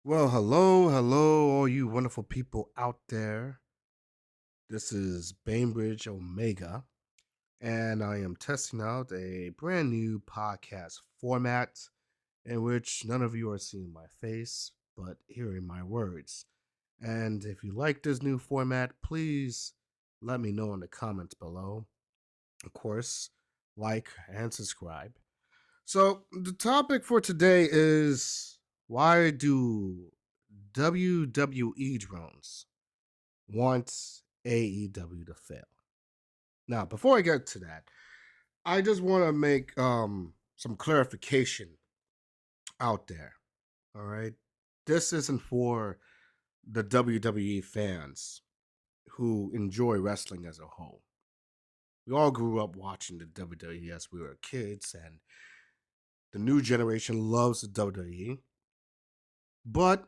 Well, hello, all you wonderful people out there. This is Bainbridge Omega, and I am testing out a brand new podcast format in which none of you are seeing my face, but hearing my words. And if you like this new format, please let me know in the comments below. Of course, like and subscribe. So, the topic for today is why do WWE drones want AEW to fail? Now, before I get to that, I just want to make some clarification out there. All right. This isn't for the WWE fans who enjoy wrestling as a whole. We all grew up watching the WWE as we were kids, and the new generation loves the WWE, but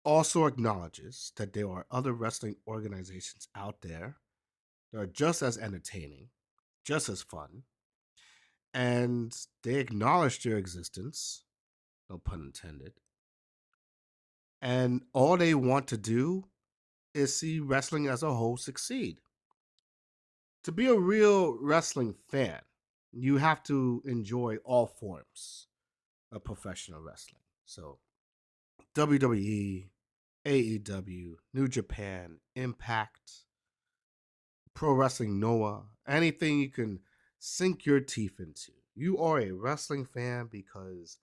also acknowledges that there are other wrestling organizations out there that are just as entertaining, just as fun, and they acknowledge their existence, no pun intended, and all they want to do is see wrestling as a whole succeed. To be a real wrestling fan, you have to enjoy all forms of professional wrestling. So, WWE, AEW, New Japan, Impact, Pro Wrestling Noah, anything you can sink your teeth into. You are a wrestling fan because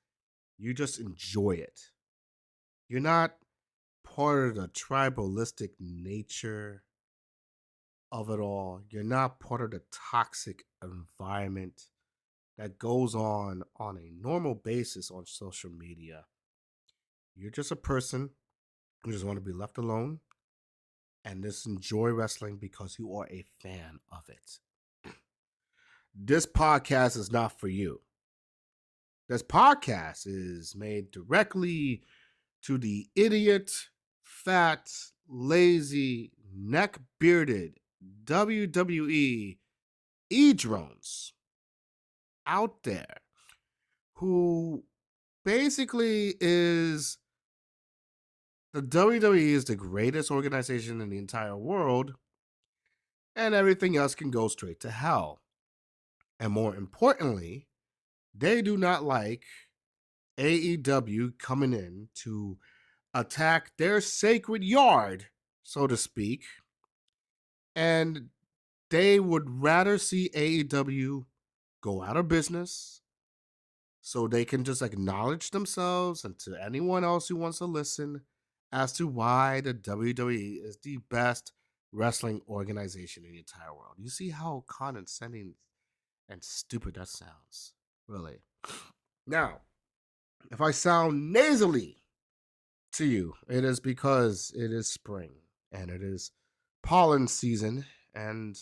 you just enjoy it. You're not part of the tribalistic nature of it all. You're not part of the toxic environment that goes on a normal basis on social media. You're just a person who just want to be left alone and just enjoy wrestling because you are a fan of it. This podcast is not for you. This podcast is made directly to the idiot, fat, lazy, neck bearded WWE drones out there who basically is the WWE is the greatest organization in the entire world, and everything else can go straight to hell. And more importantly, they do not like AEW coming in to attack their sacred yard, so to speak, and they would rather see AEW go out of business so they can just acknowledge themselves and to anyone else who wants to listen as to why the WWE is the best wrestling organization in the entire world. You see how condescending and stupid that sounds, really. Now, if I sound nasally to you, it is because it is spring and it is pollen season, and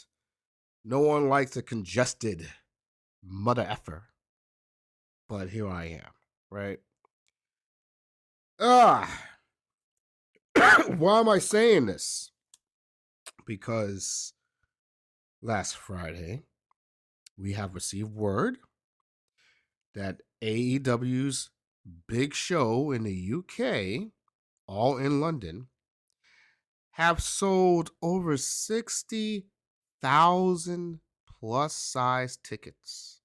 no one likes a congested mother effer. But here I am, right? Ah, why am I saying this? Because last Friday, we have received word that AEW's big show in the UK, all in London, have sold over 60,000 plus size tickets,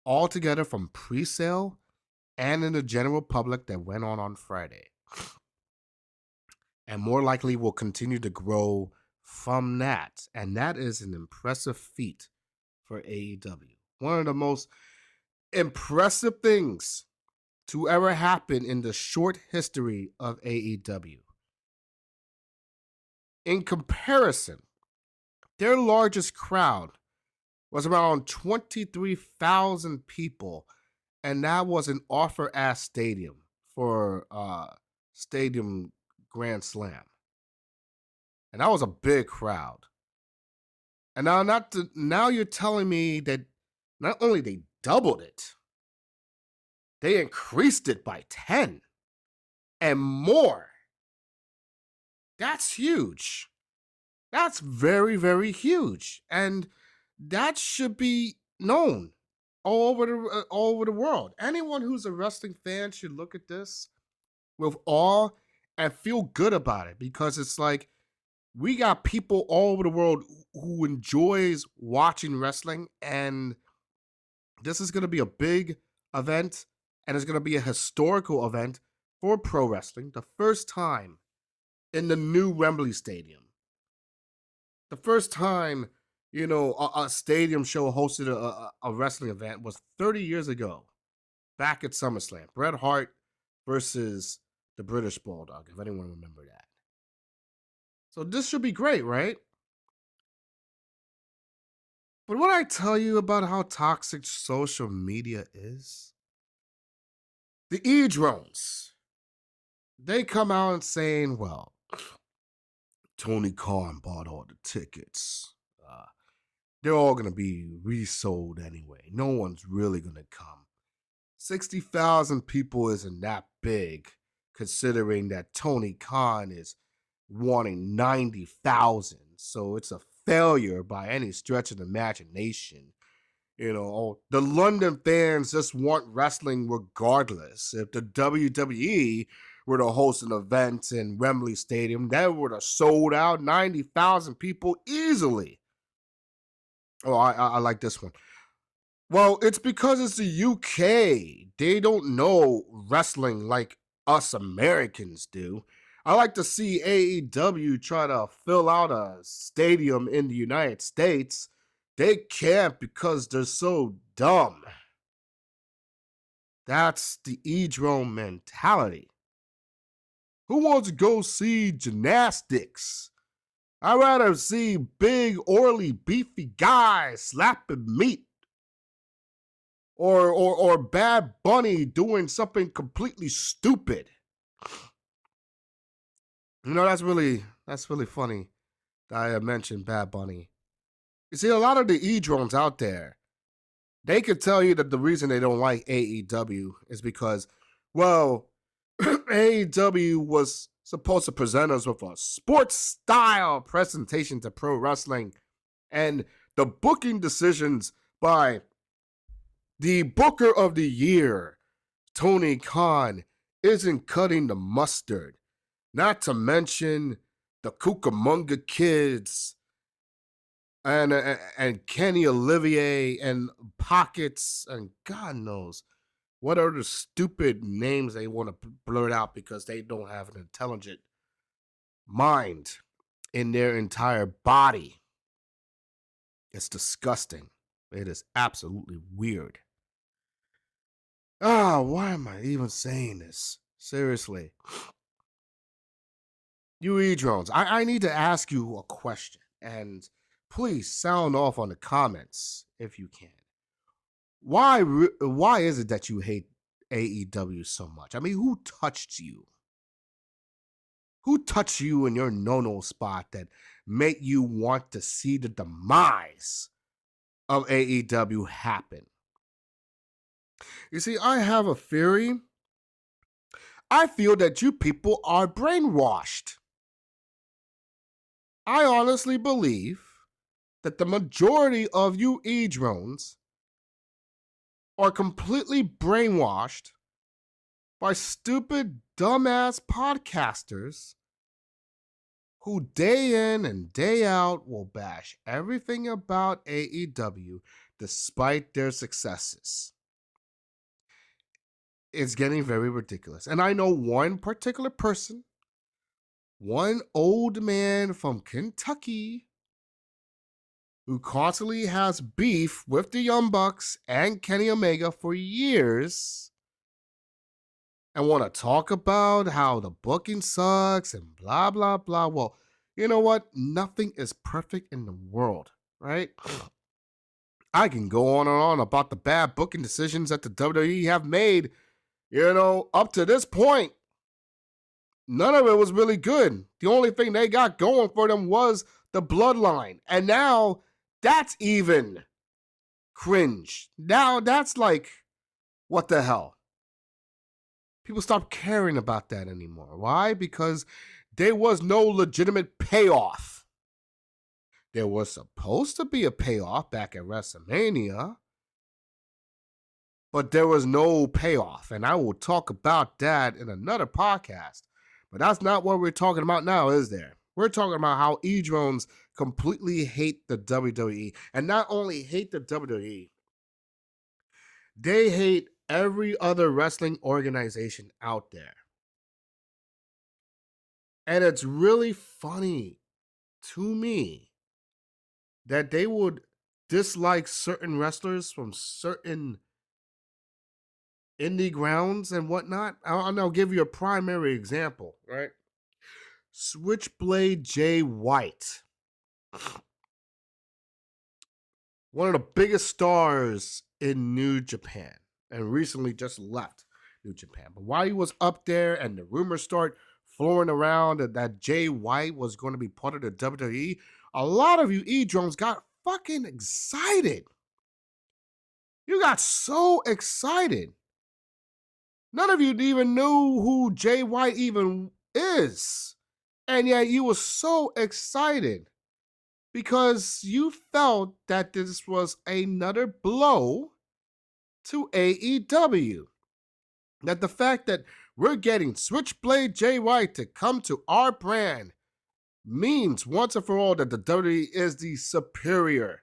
altogether from pre sale and in the general public that went on Friday. And more likely will continue to grow from that. And that is an impressive feat for AEW. One of the most impressive things to ever happen in the short history of AEW. In comparison, their largest crowd was around 23,000 people, and that was an offer ass stadium for Stadium Grand Slam. And that was a big crowd. And now you're telling me that not only they doubled it, they increased it by 10 and more. That's huge. That's very, very huge. And that should be known all over the world. Anyone who's a wrestling fan should look at this with awe and feel good about it, because it's like we got people all over the world who enjoys watching wrestling, and this is going to be a big event, and it's going to be a historical event for pro wrestling. The first time in the new Wembley Stadium, the first time, a stadium show hosted a wrestling event was 30 years ago, back at SummerSlam. Bret Hart versus the British Bulldog, if anyone remember that. So this should be great, right? But what I tell you about how toxic social media is, the Edrones, they come out and saying, well, Tony Khan bought all the tickets. They're all going to be resold anyway. No one's really going to come. 60,000 people isn't that big, considering that Tony Khan is wanting 90,000. So it's a failure by any stretch of the imagination. The London fans just want wrestling regardless. If the WWE were to host an event in Wembley Stadium, that would have sold out 90,000 people easily. Oh, I like this one. Well, it's because it's the UK. They don't know wrestling like us Americans do. I like to see AEW try to fill out a stadium in the United States. They can't because they're so dumb. That's the Edrone mentality. Who wants to go see gymnastics? I'd rather see big, oily, beefy guys slapping meat. Or Bad Bunny doing something completely stupid. That's really funny that I mentioned Bad Bunny. You see, a lot of the E-drones out there, they could tell you that the reason they don't like AEW is because, well, AEW was supposed to present us with a sports style presentation to pro wrestling, and the booking decisions by the Booker of the Year, Tony Khan, isn't cutting the mustard. Not to mention the Cucamonga Kids and Kenny Olivier and Pockets and God knows what other stupid names they want to blurt out because they don't have an intelligent mind in their entire body. It's disgusting. It is absolutely weird. Why am I even saying this? Seriously. You E-drones, I need to ask you a question, and please sound off on the comments if you can. Why is it that you hate AEW so much? I mean, who touched you? Who touched you in your no-no spot that made you want to see the demise of AEW happen? You see, I have a theory. I feel that you people are brainwashed. I honestly believe that the majority of you E-drones are completely brainwashed by stupid, dumbass podcasters who day in and day out will bash everything about AEW despite their successes. It's getting very ridiculous. And I know one particular person, one old man from Kentucky, who constantly has beef with the Young Bucks and Kenny Omega for years and want to talk about how the booking sucks and blah, blah, blah. Well, you know what? Nothing is perfect in the world, right? I can go on and on about the bad booking decisions that the WWE have made, up to this point. None of it was really good. The only thing they got going for them was the bloodline. And now that's even cringe. Now that's like, what the hell? People stop caring about that anymore. Why? Because there was no legitimate payoff. There was supposed to be a payoff back at WrestleMania. but there was no payoff. And I will talk about that in another podcast. But that's not what we're talking about now, is there? We're talking about how Edrones completely hate the WWE. And not only hate the WWE, they hate every other wrestling organization out there. And it's really funny to me that they would dislike certain wrestlers from certain indie grounds and whatnot. I'll give you a primary example, right? Switchblade Jay White, one of the biggest stars in New Japan, and recently just left New Japan. But while he was up there and the rumors start flowing around that Jay White was going to be part of the WWE, a lot of you E-Drones got fucking excited. You got so excited. None of you even knew who Jay White even is. And yet you were so excited because you felt that this was another blow to AEW. That the fact that we're getting Switchblade Jay White to come to our brand means once and for all that the WWE is the superior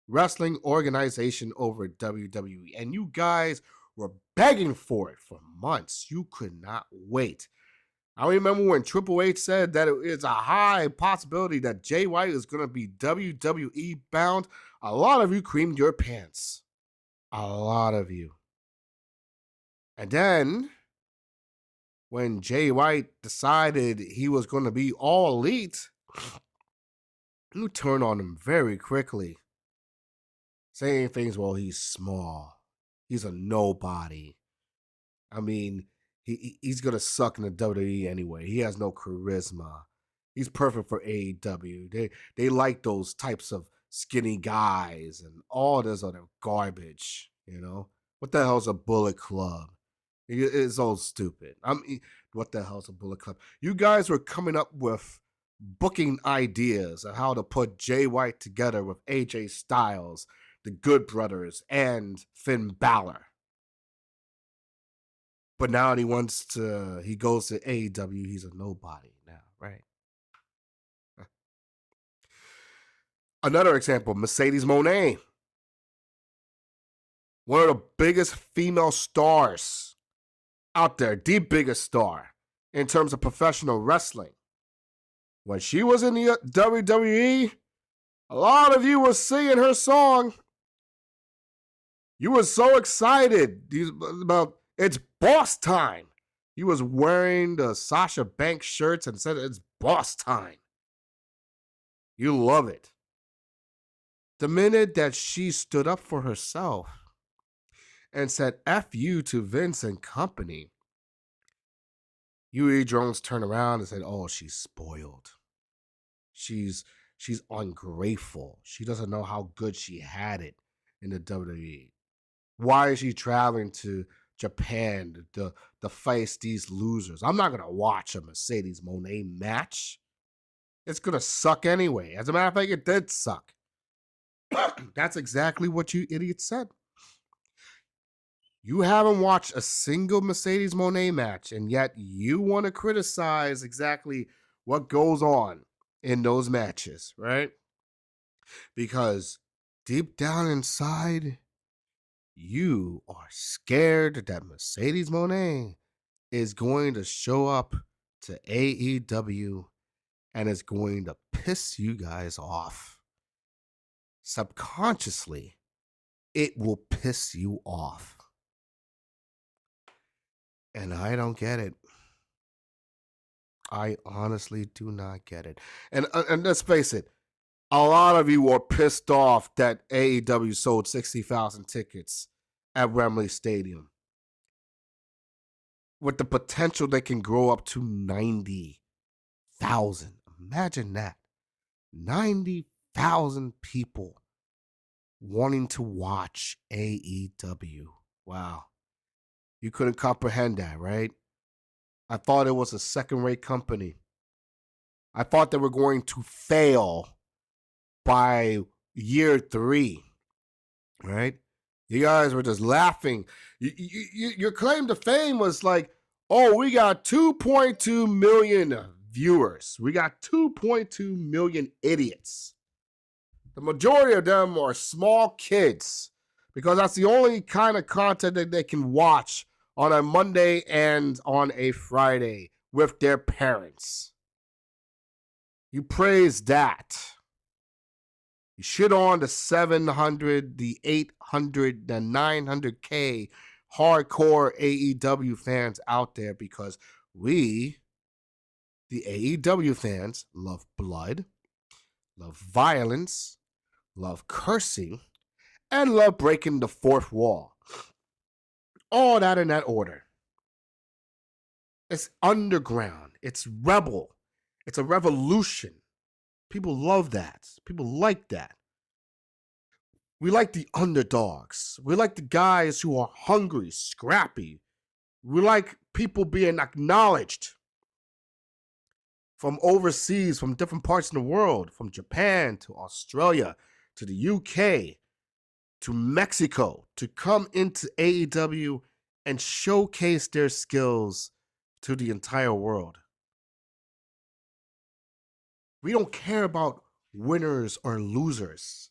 wrestling organization over WWE. And you guys were begging for it for months. You could not wait. I remember when Triple H said that it is a high possibility that Jay White is going to be WWE bound. A lot of you creamed your pants. A lot of you. And then, when Jay White decided he was going to be all elite, you turned on him very quickly. Saying things, well, he's small. He's a nobody. I mean, he's going to suck in the WWE anyway. He has no charisma. He's perfect for AEW. They like those types of skinny guys and all this other garbage, you know? What the hell's a Bullet Club? It's all stupid. I mean, what the hell's a Bullet Club? You guys were coming up with booking ideas of how to put Jay White together with AJ Styles, the Good Brothers, and Finn Balor. But now he goes to AEW, he's a nobody now, right? Another example, Mercedes Moné. One of the biggest female stars out there, the biggest star in terms of professional wrestling. When she was in the WWE, a lot of you were singing her song. You were so excited about it's boss time. You was wearing the Sasha Banks shirts and said it's boss time. You love it. The minute that she stood up for herself and said F you to Vince and company, you Drones turned around and said, oh, she's spoiled. She's ungrateful. She doesn't know how good she had it in the WWE. Why is she traveling to Japan to face these losers? I'm not going to watch a Mercedes Moné match. It's going to suck anyway. As a matter of fact, it did suck. That's exactly what you idiots said. You haven't watched a single Mercedes Moné match, and yet you want to criticize exactly what goes on in those matches, right? Because deep down inside, you are scared that Mercedes Moné is going to show up to AEW and is going to piss you guys off. Subconsciously, it will piss you off. And I don't get it. I honestly do not get it. And let's face it, a lot of you were pissed off that AEW sold 60,000 tickets at Wembley Stadium, with the potential they can grow up to 90,000. Imagine that. 90,000 people wanting to watch AEW. Wow. You couldn't comprehend that, right? I thought it was a second-rate company. I thought they were going to fail by year 3, right? You guys were just laughing. Your claim to fame was like, oh, we got 2.2 million viewers. We got 2.2 million idiots. The majority of them are small kids because that's the only kind of content that they can watch on a Monday and on a Friday with their parents. You praise that. You shit on the 700, the 800, the 900K hardcore AEW fans out there because we, the AEW fans, love blood, love violence, love cursing, and love breaking the fourth wall. All that in that order. It's underground. It's rebel. It's a revolution. People love that. People like that. We like the underdogs. We like the guys who are hungry, scrappy. We like people being acknowledged from overseas, from different parts of the world, from Japan to Australia to the UK to Mexico, to come into AEW and showcase their skills to the entire world. We don't care about winners or losers.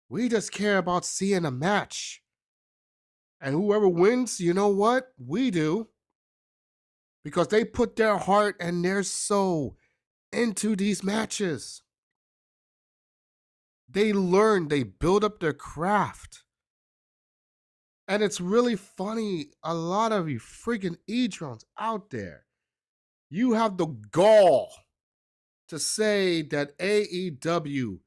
We just care about seeing a match. And whoever wins, you know what? We do. Because they put their heart and their soul into these matches. They learn, they build up their craft. And it's really funny, a lot of you freaking Edrones out there, you have the gall to say that AEW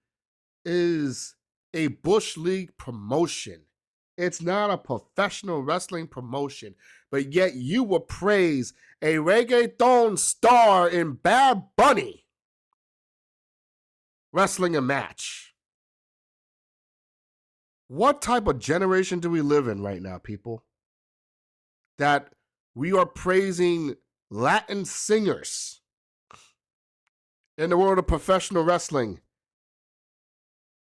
is a Bush League promotion. It's not a professional wrestling promotion, but yet you will praise a reggaeton star in Bad Bunny wrestling a match. What type of generation do we live in right now, people? That we are praising Latin singers in the world of professional wrestling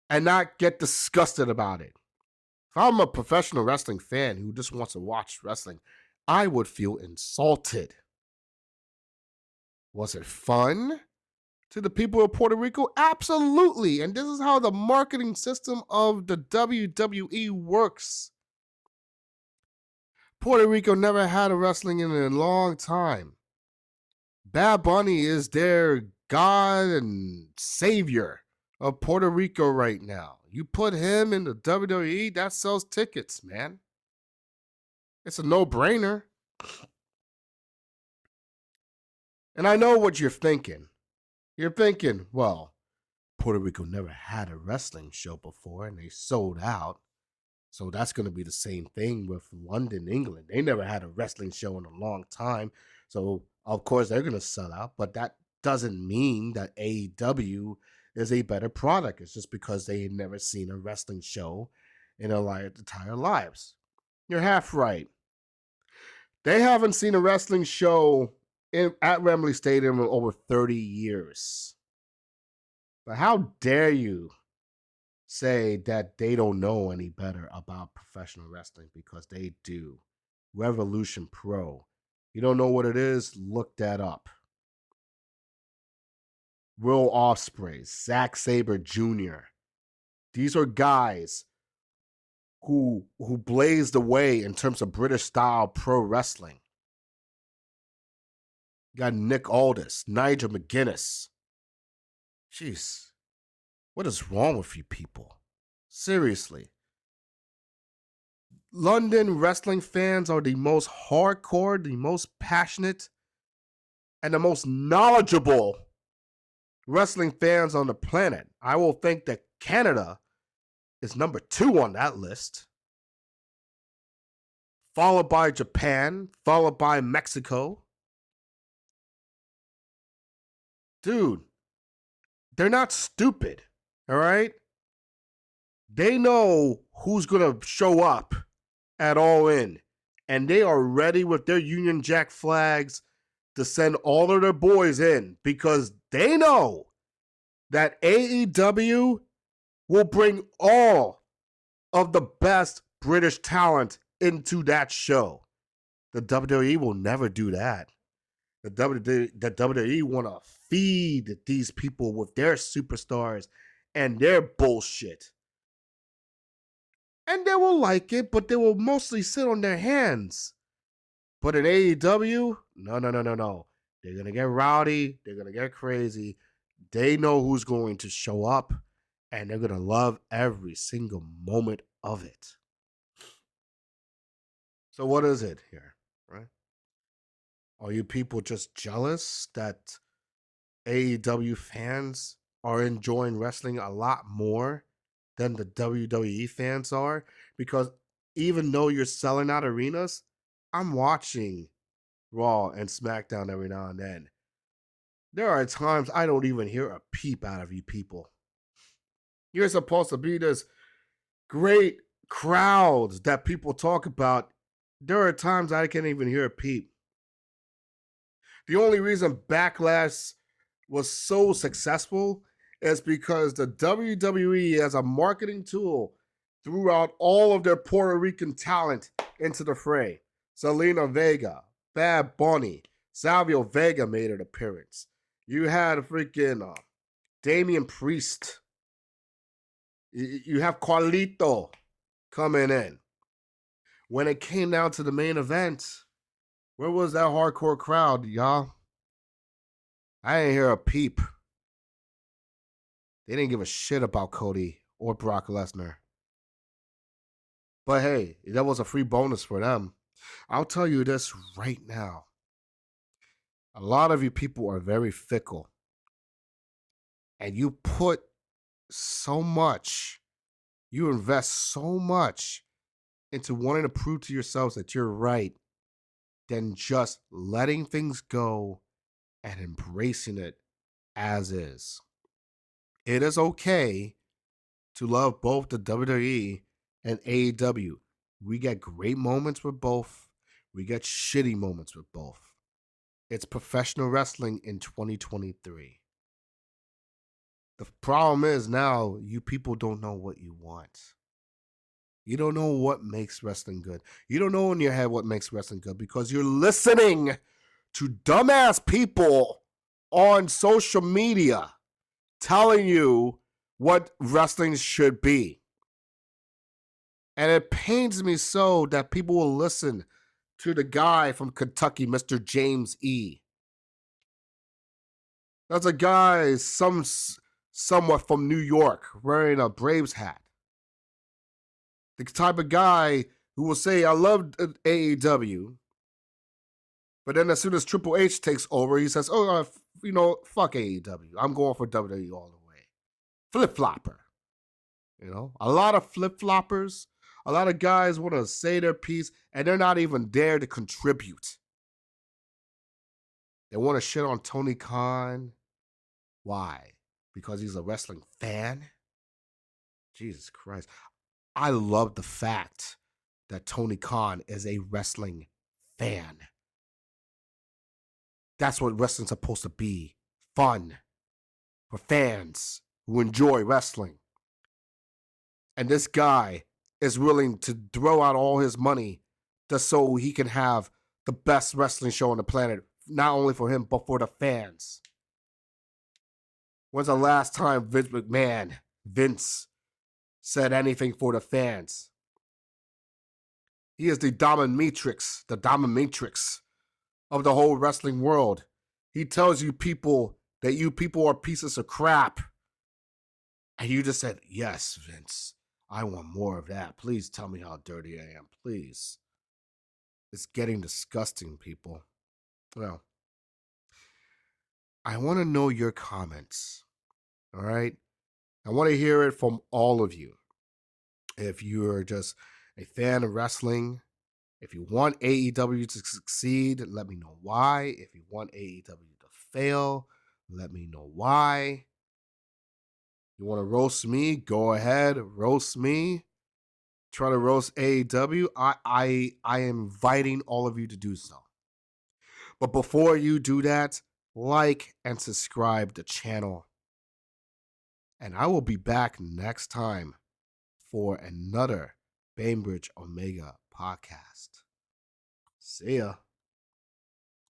and not get disgusted about it. If I'm a professional wrestling fan who just wants to watch wrestling, I would feel insulted. Was it fun to the people of Puerto Rico? Absolutely. And this is how the marketing system of the WWE works. Puerto Rico never had a wrestling in a long time. Bad Bunny is their god and savior of Puerto Rico right now. You put him in the WWE, that sells tickets, man. It's a no-brainer. And I know what you're thinking. You're thinking, well, Puerto Rico never had a wrestling show before and they sold out. So that's going to be the same thing with London, England. They never had a wrestling show in a long time. So, of course, they're going to sell out. But that doesn't mean that AEW is a better product. It's just because they had never seen a wrestling show in their entire lives. You're half right. They haven't seen a wrestling show at Wembley Stadium in over 30 years. But how dare you say that they don't know any better about professional wrestling, because they do. Revolution Pro. You don't know what it is? Look that up. Will Ospreay, Zack Sabre Jr. These are guys who blazed the way in terms of British style pro wrestling. You got Nick Aldis, Nigel McGuinness. Jeez, what is wrong with you people? Seriously. London wrestling fans are the most hardcore, the most passionate, and the most knowledgeable wrestling fans on the planet. I will think that Canada is number 2 on that list, followed by Japan, followed by Mexico. Dude, they're not stupid, all right? They know who's going to show up at All In, and they are ready with their Union Jack flags to send all of their boys in, because they know that AEW will bring all of the best British talent into that show. The WWE will never do that. The WWE want to feed these people with their superstars and their bullshit. And they will like it, but they will mostly sit on their hands. But in AEW, no. They're going to get rowdy. They're going to get crazy. They know who's going to show up, and they're going to love every single moment of it. So what is it here, right? Are you people just jealous that AEW fans are enjoying wrestling a lot more than the WWE fans are? Because even though you're selling out arenas, I'm watching Raw and SmackDown every now and then. There are times I don't even hear a peep out of you people. You're supposed to be this great crowds that people talk about. There are times I can't even hear a peep. The only reason Backlash was so successful is because the WWE, as a marketing tool, threw out all of their Puerto Rican talent into the fray. Selena Vega, Bad Bunny, Savio Vega made an appearance. You had freaking Damian Priest. You have Carlito coming in. When it came down to the main event, where was that hardcore crowd, y'all? I didn't hear a peep. They didn't give a shit about Cody or Brock Lesnar. But hey, that was a free bonus for them. I'll tell you this right now. A lot of you people are very fickle. And you put so much, you invest so much into wanting to prove to yourselves that you're right than just letting things go and embracing it as is. It is okay to love both the WWE and AEW. We get great moments with both. We get shitty moments with both. It's professional wrestling in 2023. The problem is now you people don't know what you want. You don't know what makes wrestling good. You don't know in your head what makes wrestling good because you're listening to dumbass people on social media telling you what wrestling should be. And it pains me so that people will listen to the guy from Kentucky, Mr. James E. That's a guy somewhat from New York wearing a Braves hat. The type of guy who will say, I love AEW. But then as soon as Triple H takes over, he says, fuck AEW. I'm going for WWE all the way. Flip-flopper. A lot of flip-floppers, a lot of guys want to say their piece, and they're not even there to contribute. They want to shit on Tony Khan. Why? Because he's a wrestling fan? Jesus Christ. I love the fact that Tony Khan is a wrestling fan. That's what wrestling's supposed to be. Fun. For fans who enjoy wrestling. And this guy is willing to throw out all his money just so he can have the best wrestling show on the planet. Not only for him, but for the fans. When's the last time Vince said anything for the fans? He is the dominatrix of the whole wrestling world. He tells you people that you people are pieces of crap. And you just said, yes, Vince, I want more of that. Please tell me how dirty I am, please. It's getting disgusting, people. Well, I want to know your comments, all right? I want to hear it from all of you. If you're just a fan of wrestling, if you want AEW to succeed, let me know why. If you want AEW to fail, let me know why. You want to roast me? Go ahead, roast me. Try to roast AEW. I am inviting all of you to do so. But before you do that, like and subscribe the channel. And I will be back next time for another Bainbridge Omega podcast. See ya.